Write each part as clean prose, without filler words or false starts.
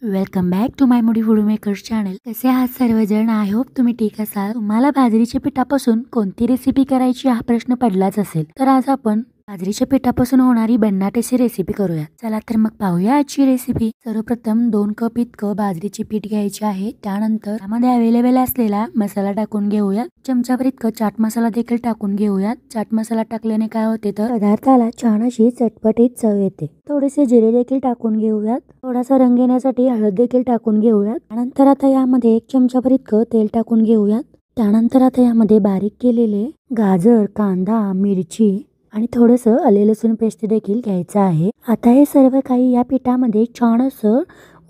Welcome back to my Modi food makers channel. कसे आहात सर्वजण? आय होप तुम्ही ठीक असाल। तुम्हाला बाजरीच्या पिठापासून कोणती रेसिपी करायची हा प्रश्न पडलाच असेल, तर आज आपण बाजरीच्या पिठापासून होणारी भन्नाटीची रेसिपी करूया। चला तर मग पाहूया आजची रेसिपी। सर्वप्रथम 2 कप इतकं बाजरीचे पीठ घ्यायचे आहे। त्यानंतर त्यामध्ये अवेलेबल असलेला मसाला टाकून घेऊया। चमचाभर इतकं चाट मसाला देखील टाकून घेऊयात। चाट मसाला टाकल्याने काय होते तर पदार्थाला छान अशी चटपटीत चव येते। थोडेसे जिरे देखील टाकून घेऊयात। थोडासा रंग येण्यासाठी हळद देखील टाकून घेऊयात। त्यानंतर आता यामध्ये 1 चमचाभर इतकं तेल टाकून घेऊयात। त्यानंतर आता यामध्ये बारीक केलेले गाजर, कांदा, मिरची आणि थोडंसं आले लसूण पेस्ट देखील घ्यायचं आहे। आता हे सर्व काही या पिठामध्ये छान असं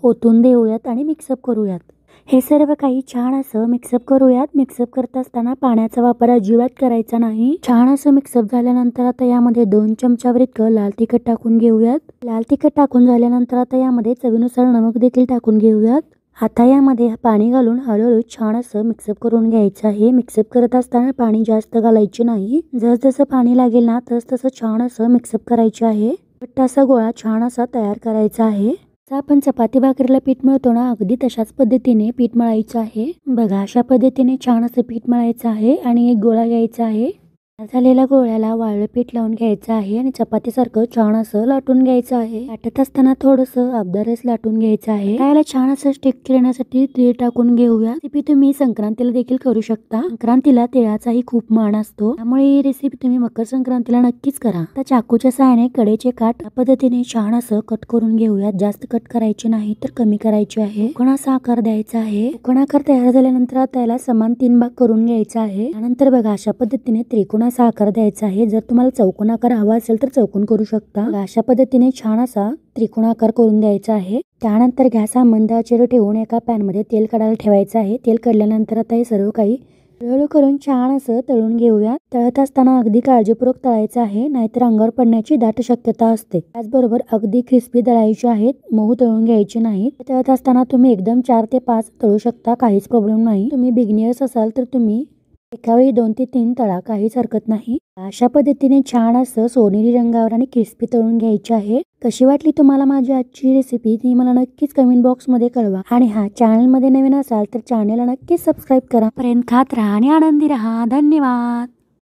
ओतून देऊयात आणि मिक्सअप करूयात। हे सर्व काही छान असं मिक्सअप करूयात। मिक्सअप करत असताना पाण्याचा वापर अजिबात करायचा नाही। छान असं मिक्सअप झाल्यानंतर आता यामध्ये 2 चमचाभर इतकं लाल तिखट टाकून घेऊयात। लाल तिखट टाकून झाल्यानंतर आता यामध्ये चवीनुसार नमक देखील टाकून घेऊयात। आता यामध्ये पाणी घालून हळूहळू छान असं मिक्सअप करून घ्यायचं आहे। मिक्सअप करत असताना पाणी जास्त घालायचे नाही। जसं पाणी लागेल ना तसं छान असं मिक्सअप करायचे आहे। घट्ट असा गोळा छान असा तयार करायचा आहे। आपण चपाती भाकरीला पीठ मळतो ना, अगदी तशाच पद्धतीने पीठ मळायचं आहे। बघा, अशा पद्धतीने छान असं पीठ मळायचं आहे आणि एक गोळा घ्यायचा आहे। झालेल्या गोळ्याला वाळलं पीठ लावून घ्यायचं आहे आणि चपाती सारखं छान असं लाटून घ्यायचं आहे। लाटत असताना थोडंसं अबदारच लाटून घ्यायचं आहे। त्याला छान असं स्टिक करण्यासाठी तीळ टाकून घेऊया। रेसिपी तुम्ही संक्रांतीला देखील करू शकता। संक्रांतीला तिळाचाही खूप मान असतो, त्यामुळे ही रेसिपी तुम्ही मकर संक्रांतीला नक्कीच करा। आता चाकूच्या सहाय्याने कडेचे काठ या पद्धतीने छान असं कट करून घेऊयात। जास्त कट करायचे नाही तर कमी करायचे आहे। कोणाचा आकार द्यायचा आहे। कोण आकार तयार झाल्यानंतर त्याला समान 3 भाग करून घ्यायचा आहे। त्यानंतर बघा, अशा पद्धतीने त्रिकोण असा आकार द्यायचा आहे। जर तुम्हाला चौकोन आकार हवा असेल तर चौकोन करू शकता। अशा पद्धतीने छान असा त्रिकोण आकार करून द्यायचा आहे। त्यानंतर गॅस हा मंद आचेवर ठेवून एका पॅन मध्ये तेल काढायला ठेवायचं आहे। तेल काढल्यानंतर आता हे सर्व काही हळूहळू करून छान असं तळून घेऊया। तळत असताना अगदी काळजीपूर्वक तळायचं आहे, नाहीतर अंगावर पडण्याची दाट शक्यता असते। त्याचबरोबर अगदी क्रिस्पी तळायचे आहेत, मऊ तळून घ्यायचे नाहीत। तळत असताना तुम्ही एकदम 4 ते 5 तळू शकता, काहीच प्रॉब्लेम नाही। तुम्ही बिगिनर्स असाल तर तुम्ही एकावेळी 2 ते 3 तळा, काहीच हरकत नाही। अशा पद्धतीने छान असं सोनेरी रंगावर आणि क्रिस्पी तळून घ्यायचे आहे। कशी वाटली तुम्हाला माझी आजची रेसिपी ती मला नक्कीच कमेंट बॉक्स मध्ये कळवा। आणि हा चॅनल मध्ये नवीन असाल तर चॅनलला नक्कीच सबस्क्राईब करा। पर्यंत खात राहा आणि आनंदी राहा। धन्यवाद।